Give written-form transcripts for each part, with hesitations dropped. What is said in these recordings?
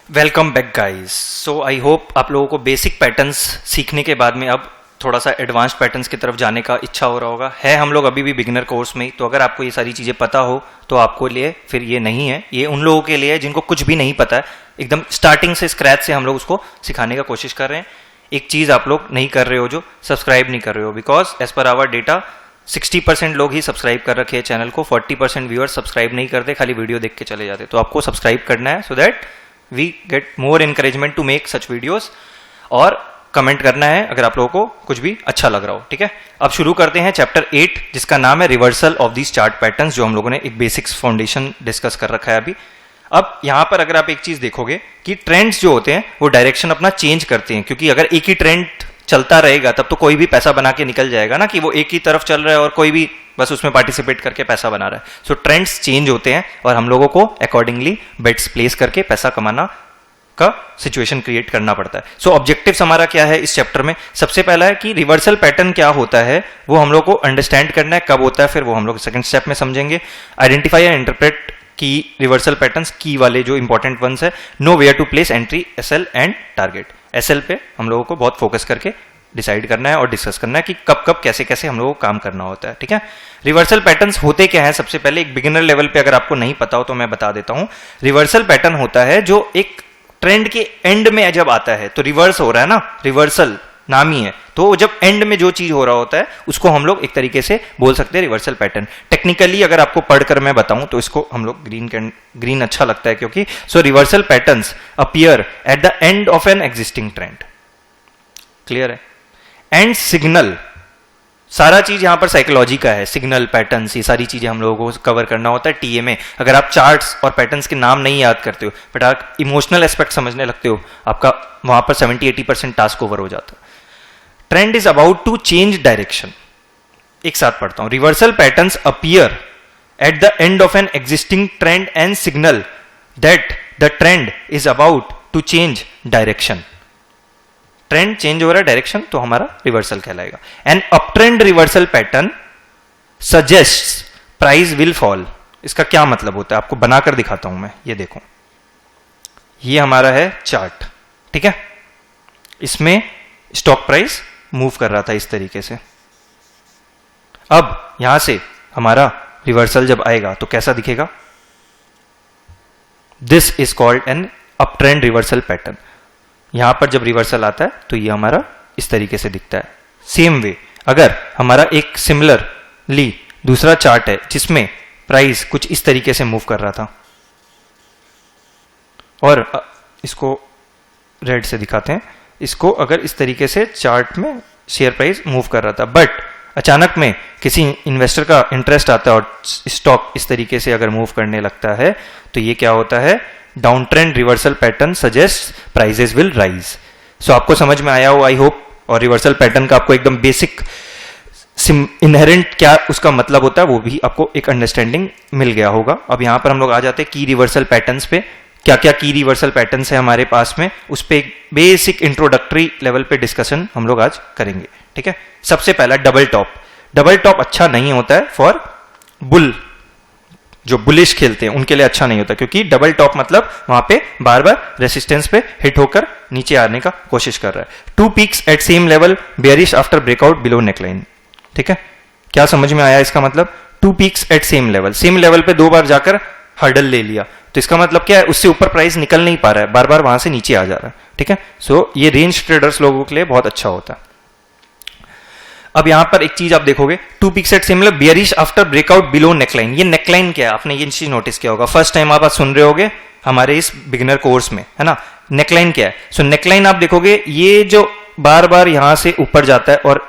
Welcome back guys. So I hope आप लोगों को बेसिक पैटर्न्स सीखने के बाद में अब थोड़ा सा एडवांस्ड पैटर्न्स की तरफ जाने का इच्छा हो रहा होगा। है हम लोग अभी भी बिगिनर कोर्स में ही, तो अगर आपको ये सारी चीज़ें पता हो तो आपको लिए फिर ये नहीं है, ये उन लोगों के लिए है जिनको कुछ भी नहीं पता है। एकदम स्टार्टिंग से स्क्रैच से हम लोग उसको सिखाने का कोशिश कर रहे हैं। एक चीज़ आप लोग नहीं कर रहे हो, जो सब्सक्राइब नहीं कर रहे हो, बिकॉज एज पर आवर डेटा 60% लोग ही सब्सक्राइब कर रखे हैं चैनल को, 40% व्यूअर्स सब्सक्राइब नहीं करते, खाली वीडियो देख के चले जाते। तो आपको सब्सक्राइब करना है so that we get more encouragement to make such videos, और कमेंट करना है अगर आप लोगों को कुछ भी अच्छा लग रहा हो। ठीक है, अब शुरू करते हैं चैप्टर 8 जिसका नाम है reversal of these chart patterns, जो हम लोगों ने एक बेसिक्स फाउंडेशन डिस्कस कर रखा है अभी। अब यहां पर अगर आप एक चीज देखोगे कि ट्रेंड्स जो होते हैं वो डायरेक्शन अपना चेंज करते हैं, क्योंकि अगर एक ही ट्रेंड चलता रहेगा तब तो कोई भी पैसा बना के निकल जाएगा ना, कि वो एक ही तरफ चल रहा है और कोई भी बस उसमें पार्टिसिपेट करके पैसा बना रहा है। सो ट्रेंड्स चेंज होते हैं और हम लोगों को अकॉर्डिंगली बेट्स प्लेस करके पैसा कमाना का सिचुएशन क्रिएट करना पड़ता है। सो ऑब्जेक्टिव्स हमारा क्या है इस चैप्टर में? सबसे पहला है कि रिवर्सल पैटर्न क्या होता है वो हम लोग को अंडरस्टैंड करना है, कब होता है, फिर वो हम लोग सेकंड स्टेप में समझेंगे। आइडेंटिफाई एंड इंटरप्रेट की रिवर्सल पैटर्न्स, की वाले जो इंपॉर्टेंट वंस है। Know where to place entry, SL and target. SL पे हम लोगों को बहुत फोकस करके डिसाइड करना है और डिस्कस करना है कि कब कब कैसे कैसे हम लोगों को काम करना होता है। ठीक है, रिवर्सल पैटर्न्स होते क्या है? सबसे पहले एक बिगिनर लेवल पे अगर आपको नहीं पता हो तो मैं बता देता हूं। रिवर्सल पैटर्न होता है जो एक ट्रेंड के एंड में जब आता है, तो रिवर्स हो रहा है ना, रिवर्सल नाम ही है, तो जब एंड में जो चीज हो रहा होता है उसको हम लोग एक तरीके से बोल सकते हैं रिवर्सल पैटर्न। टेक्निकली अगर आपको पढ़कर मैं बताऊं तो इसको हम लोग ग्रीन अच्छा लगता है, क्योंकि so reversal patterns appear at the end of an existing trend. Clear है? एंड सिग्नल, सारा चीज यहां पर साइकोलॉजी का है। सिग्नल, पैटर्न्स, ये सारी चीजें हम लोगों को कवर करना होता है टीए में। अगर आप चार्ट्स और पैटर्न्स के नाम नहीं याद करते हो बट आप इमोशनल एस्पेक्ट समझने लगते हो, आपका वहां पर 70-80% टास्क ओवर हो जाता है। Trend is about to change direction. एक साथ पढ़ता हूं। Reversal patterns appear at the end of an existing trend and signal that the trend is about to change direction. Trend change हो रहा है, डायरेक्शन, तो हमारा रिवर्सल कहलाएगा। An up trend reversal pattern suggests price will fall. इसका क्या मतलब होता है आपको बनाकर दिखाता हूं मैं। ये देखो, ये हमारा है चार्ट। ठीक है, इसमें स्टॉक प्राइस मूव कर रहा था इस तरीके से। अब यहां से हमारा रिवर्सल जब आएगा तो कैसा दिखेगा? This is called an up trend reversal pattern. यहां पर जब रिवर्सल आता है तो ये हमारा इस तरीके से दिखता है। सेम वे अगर हमारा एक सिमिलरली दूसरा चार्ट है जिसमें प्राइस कुछ इस तरीके से मूव कर रहा था, और इसको रेड से दिखाते हैं, इसको अगर इस तरीके से चार्ट में शेयर प्राइस मूव कर रहा था, बट अचानक में किसी इन्वेस्टर का इंटरेस्ट आता है और स्टॉक इस तरीके से अगर मूव करने लगता है तो ये क्या होता है? Down trend reversal pattern suggest prices will rise. So आपको समझ में आया हो आई होप, और रिवर्सल पैटर्न का आपको एकदम बेसिक इनहेरेंट क्या उसका मतलब होता है वो भी आपको एक अंडरस्टैंडिंग मिल गया होगा। अब यहां पर हम लोग आ जाते हैं की रिवर्सल पैटर्न्स पे। क्या क्या की रिवर्सल पैटर्न्स है हमारे पास में, उस पर एक बेसिक इंट्रोडक्टरी लेवल पे डिस्कशन हम लोग आज करेंगे। ठीक है, सबसे पहला डबल टॉप। डबल टॉप अच्छा नहीं होता है फॉर बुल, जो बुलिश खेलते हैं उनके लिए अच्छा नहीं होता, क्योंकि डबल टॉप मतलब वहां पे बार बार रेसिस्टेंस पे हिट होकर नीचे आने का कोशिश कर रहा है। Two peaks at same level bearish after breakout below neckline. ठीक है, क्या समझ में आया इसका मतलब? Two peaks at same level पे दो बार जाकर हर्डल ले लिया, तो इसका मतलब क्या है? उससे ऊपर प्राइस निकल नहीं पा रहा है, बार बार वहां से नीचे आ जा रहा है। ठीक है, सो ये रेंज ट्रेडर्स लोगों के लिए बहुत अच्छा होता है। अब यहां पर एक चीज आप देखोगे, two peaks at similar bearish after breakout below neckline. ये नेकलाइन क्या है? आपने ये चीज नोटिस किया होगा, फर्स्ट टाइम आप सुन रहे होगे हमारे इस बिगिनर कोर्स में, है ना। नेकलाइन क्या है? सो नेकलाइन आप देखोगे ये जो बार बार यहां से ऊपर जाता है और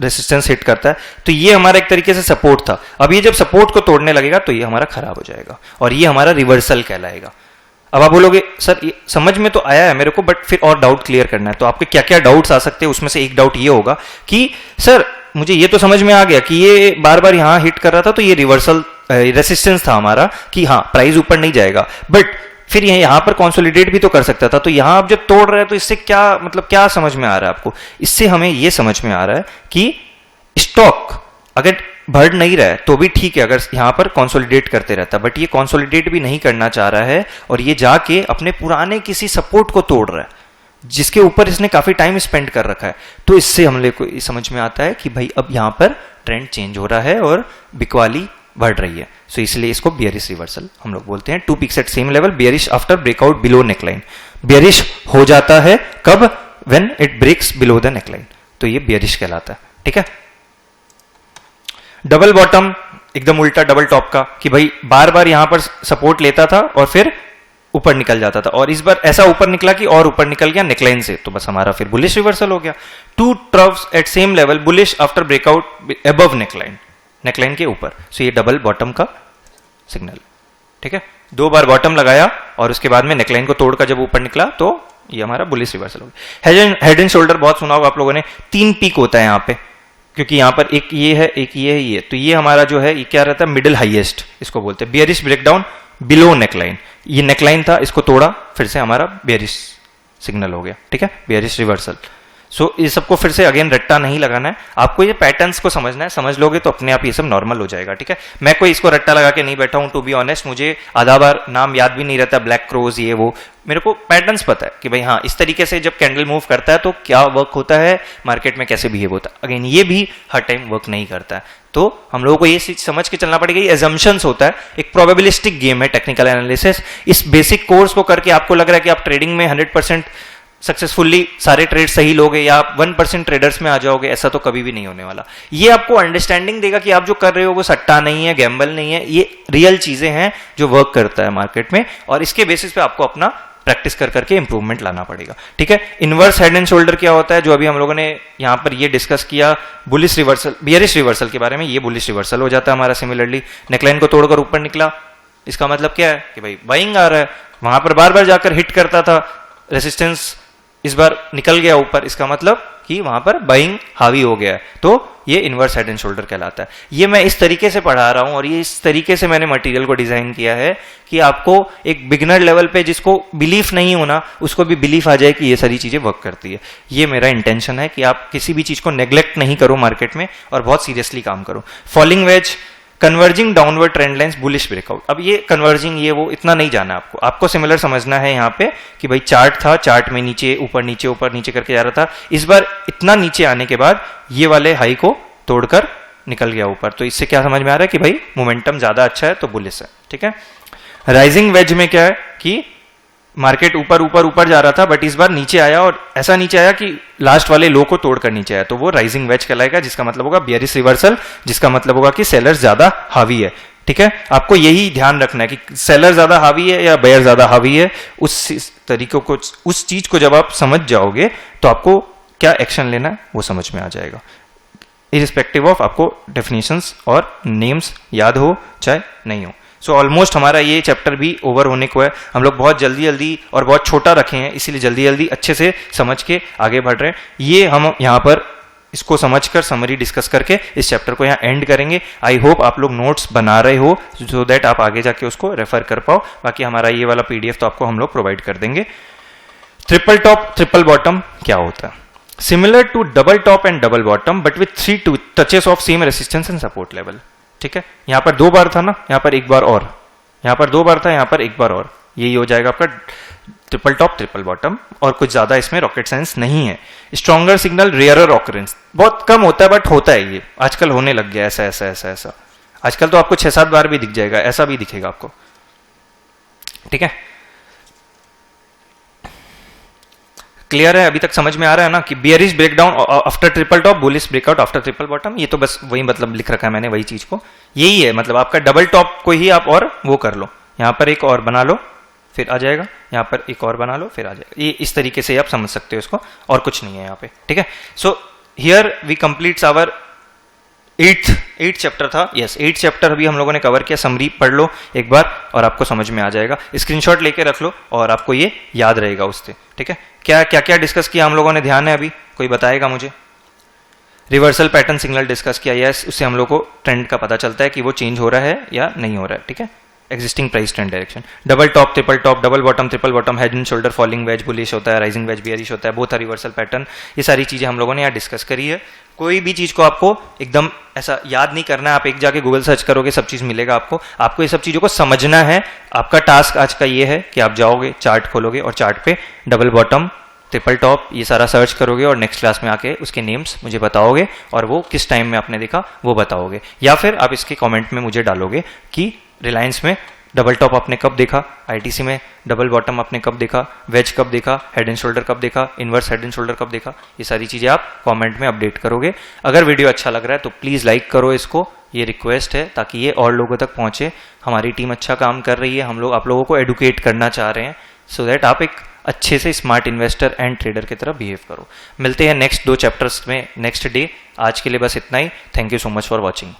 रेसिस्टेंस हिट करता है, तो ये हमारा एक तरीके से सपोर्ट था। अब ये जब सपोर्ट को तोड़ने लगेगा तो ये हमारा खराब हो जाएगा और ये हमारा रिवर्सल कहलाएगा। अब आप बोलोगे सर ये समझ में तो आया है मेरे को, बट फिर और डाउट क्लियर करना है। तो आपके क्या क्या डाउट्स आ सकते हैं, उसमें से एक डाउट ये होगा कि सर मुझे ये तो समझ में आ गया कि ये बार बार यहां हिट कर रहा था, तो ये रिवर्सल रेसिस्टेंस था हमारा कि हाँ प्राइस ऊपर नहीं जाएगा, बट फिर यहां पर कंसोलिडेट भी तो कर सकता था। तो यहां आप जब तोड़ रहे हैं तो इससे क्या मतलब, क्या समझ में आ रहा है आपको? इससे हमें यह समझ में आ रहा है कि स्टॉक अगर बढ़ नहीं रहा है तो भी ठीक है अगर यहाँ पर कंसोलिडेट करते रहता, बट ये कंसोलिडेट भी नहीं करना चाह रहा है और ये जाके अपने पुराने किसी सपोर्ट को तोड़ रहा है जिसके ऊपर इसने काफी टाइम स्पेंड कर रखा है। तो इससे हम लोग को समझ में आता है कि भाई अब यहाँ पर ट्रेंड चेंज हो रहा है और बिकवाली बढ़ रही है। सो इसलिए इसको बियरिश रिवर्सल हम लोग बोलते हैं। 2 peaks at same level, bearish after breakout below neckline. Bearish हो जाता है कब? When it breaks below the neckline, तो ये बियरिश कहलाता है। ठीक है, डबल बॉटम एकदम उल्टा डबल टॉप का, कि भाई बार बार यहां पर सपोर्ट लेता था और फिर ऊपर निकल जाता था, और इस बार ऐसा ऊपर निकला कि और ऊपर निकल गया नेकलाइन से, तो बस हमारा फिर बुलिश रिवर्सल हो गया। 2 troughs at same level, bullish after breakout above neckline, neckline के ऊपर। सो ये डबल बॉटम का सिग्नल। ठीक है, 2 बार बॉटम लगाया और उसके बाद में नेकलाइन को तोड़कर जब ऊपर निकला तो ये हमारा बुलिश रिवर्सल हो गया। हेड एंड शोल्डर बहुत सुना होगा आप लोगों ने, 3 पीक होता है यहाँ पे, क्योंकि यहाँ पर एक ये है, एक ये है, ये तो ये हमारा जो है ये क्या रहता है? मिडिल हाईएस्ट इसको बोलते हैं। बियरिश ब्रेकडाउन बिलो नेकलाइन, ये नेकलाइन था, इसको तोड़ा, फिर से हमारा बियरिश सिग्नल हो गया। ठीक है, बियरिश रिवर्सल। सो ये सबको फिर से अगेन रट्टा नहीं लगाना है, आपको ये पैटर्न्स को समझना है, समझ लोगे तो अपने आप ये सब नॉर्मल हो जाएगा। ठीक है, मैं कोई इसको रट्टा लगा के नहीं बैठा हूं, टू बी ऑनेस्ट, मुझे आधा बार नाम याद भी नहीं रहता, ब्लैक क्रोज ये वो, मेरे को पैटर्न्स पता है कि भाई हाँ इस तरीके से जब कैंडल मूव करता है तो क्या वर्क होता है, मार्केट में कैसे बिहेव होता है। अगेन ये भी हर टाइम वर्क नहीं करता है, तो हम लोगों को ये चीज समझ के चलना पड़ेगा। ये एजम्पशंस होता है, एक प्रोबेबिलिस्टिक गेम है टेक्निकल एनालिसिस। इस बेसिक कोर्स को करके आपको लग रहा है कि आप ट्रेडिंग में 100% सक्सेसफुली सारे ट्रेड सही लोगे या आप 1% ट्रेडर्स में आ जाओगे, ऐसा तो कभी भी नहीं होने वाला। ये आपको अंडरस्टैंडिंग देगा कि आप जो कर रहे हो वो सट्टा नहीं है, गैम्बल नहीं है, ये रियल चीजें हैं जो वर्क करता है मार्केट में, और इसके बेसिस पे आपको अपना प्रैक्टिस कर करके इंप्रूवमेंट लाना पड़ेगा। ठीक है, इनवर्स हेड एंड शोल्डर क्या होता है, जो अभी हम लोगों ने यहां पर ये डिस्कस किया बुलिश रिवर्सल, बियरिश रिवर्सल के बारे में, ये बुलिश रिवर्सल हो जाता है हमारा। सिमिलरली नेकलाइन को तोड़कर ऊपर निकला, इसका मतलब क्या है कि भाई बाइंग आ रहा है, वहां पर बार बार जाकर हिट करता था, रेसिस्टेंस इस बार निकल गया ऊपर, इसका मतलब कि वहां पर बाइंग हावी हो गया है, तो ये इनवर्स हेड एंड शोल्डर कहलाता है। ये मैं इस तरीके से पढ़ा रहा हूं और ये इस तरीके से मैंने मटेरियल को डिजाइन किया है कि आपको एक बिगिनर लेवल पे जिसको बिलीफ नहीं होना उसको भी बिलीफ आ जाए कि ये सारी चीजें वर्क करती है। ये मेरा इंटेंशन है कि आप किसी भी चीज को नेग्लेक्ट नहीं करो मार्केट में और बहुत सीरियसली काम करो। Falling veg, converging downward trend lines, bullish breakout. अब ये कन्वर्जिंग ये वो इतना नहीं जाना आपको, आपको सिमिलर समझना है यहाँ पे कि भाई चार्ट था, चार्ट में नीचे ऊपर नीचे करके जा रहा था, इस बार इतना नीचे आने के बाद ये वाले हाई को तोड़कर निकल गया ऊपर, तो इससे क्या समझ में आ रहा है कि भाई मोमेंटम ज्यादा अच्छा है तो बुलिश है। ठीक है, राइजिंग वेज में क्या है कि मार्केट ऊपर जा रहा था, बट इस बार नीचे आया और ऐसा नीचे आया कि लास्ट वाले लो को तोड़कर नीचे आया, तो वो राइजिंग वेज कहलाएगा, जिसका मतलब होगा बियरिश रिवर्सल, जिसका मतलब होगा कि सेलर ज्यादा हावी है। ठीक है, आपको यही ध्यान रखना है कि सेलर ज्यादा हावी है या बेयर ज्यादा हावी है, उस तरीकों को, उस चीज को जब आप समझ जाओगे तो आपको क्या एक्शन लेना है वो समझ में आ जाएगा, इरिस्पेक्टिव ऑफ आपको डेफिनेशंस और नेम्स याद हो चाहे नहीं हो। सो ऑलमोस्ट हमारा ये चैप्टर भी ओवर होने को है, हम लोग बहुत जल्दी और बहुत छोटा रखे हैं, इसीलिए जल्दी अच्छे से समझ के आगे बढ़ रहे हैं। ये हम यहाँ पर इसको समझकर समरी डिस्कस करके इस चैप्टर को यहाँ एंड करेंगे। आई होप आप लोग नोट्स बना रहे हो सो दैट आप आगे जाके उसको रेफर कर पाओ। बाकी हमारा ये वाला PDF तो आपको हम लोग प्रोवाइड कर देंगे। ट्रिपल टॉप ट्रिपल बॉटम क्या होता है? Similar to double top and double bottom but with 3 touches of same resistance and support level. ठीक है, यहां पर 2 बार था ना, यहां पर 1 बार और, यहां पर 2 बार था, यहां पर 1 बार और, यही हो जाएगा आपका ट्रिपल टॉप ट्रिपल बॉटम, और कुछ ज्यादा इसमें रॉकेट साइंस नहीं है। स्ट्रॉन्गर सिग्नल, रेयरर ऑकरेंस, बहुत कम होता है बट होता है, ये आजकल होने लग गया ऐसा। आजकल तो आपको 6-7 बार भी दिख जाएगा, ऐसा भी दिखेगा आपको। ठीक है, क्लियर है? अभी तक समझ में आ रहा है ना कि bearish breakdown after triple top, bullish breakout after triple bottom, ये तो बस वही मतलब लिख रखा है मैंने, वही चीज को, यही है मतलब आपका डबल टॉप को ही आप और वो कर लो, यहां पर एक और बना लो फिर आ जाएगा, यहां पर एक और बना लो फिर आ जाएगा, ये इस तरीके से आप समझ सकते हो इसको, और कुछ नहीं है यहाँ पे। ठीक है, so here we completes our 8th chapter था, यस 8th चैप्टर अभी हम लोगों ने कवर किया। समरी पढ़ लो एक बार और आपको समझ में आ जाएगा, स्क्रीनशॉट लेके रख लो और आपको ये याद रहेगा उससे। ठीक है, क्या डिस्कस किया हम लोगों ने, ध्यान है अभी कोई बताएगा मुझे? रिवर्सल पैटर्न सिग्नल डिस्कस किया, यस, उससे हम लोग को ट्रेंड का पता चलता है कि वो चेंज हो रहा है या नहीं हो रहा है। ठीक है, existing price trend direction, double top triple bottom head and shoulder, falling veg bullish होता है, राइजिंग वेज बियरिश होता है, बोथ आर रिवर्सल पैटर्न। ये सारी चीजें हम लोगों ने यहाँ डिस्कस करी है। कोई भी चीज को आपको एकदम ऐसा याद नहीं करना है, आप एक जाके गूगल सर्च करोगे सब चीज मिलेगा आपको ये सब चीजों को समझना है। आपका टास्क आज का ये है कि आप जाओगे, चार्ट खोलोगे और चार्ट पे डबल बॉटम ट्रिपल टॉप ये सारा सर्च करोगे और नेक्स्ट क्लास में आके उसके नेम्स मुझे बताओगे और वो किस टाइम में आपने देखा वो बताओगे, या फिर आप इसके कमेंट में मुझे डालोगे कि रिलायंस में डबल टॉप आपने कब देखा, आईटीसी में डबल बॉटम आपने कब देखा, वेज कब देखा, हेड एंड शोल्डर कब देखा, इनवर्स हेड एंड शोल्डर कब देखा। ये सारी चीजें आप कमेंट में अपडेट करोगे। अगर वीडियो अच्छा लग रहा है तो प्लीज लाइक करो इसको, ये रिक्वेस्ट है ताकि ये और लोगों तक पहुंचे। हमारी टीम अच्छा काम कर रही है, हम लोग आप लोगों को एडुकेट करना चाह रहे हैं सो दैट आप एक अच्छे से स्मार्ट इन्वेस्टर एंड ट्रेडर की तरह बिहेव करो। मिलते हैं नेक्स्ट 2 चैप्टर्स में नेक्स्ट डे। आज के लिए बस इतना ही। Thank you so much for watching.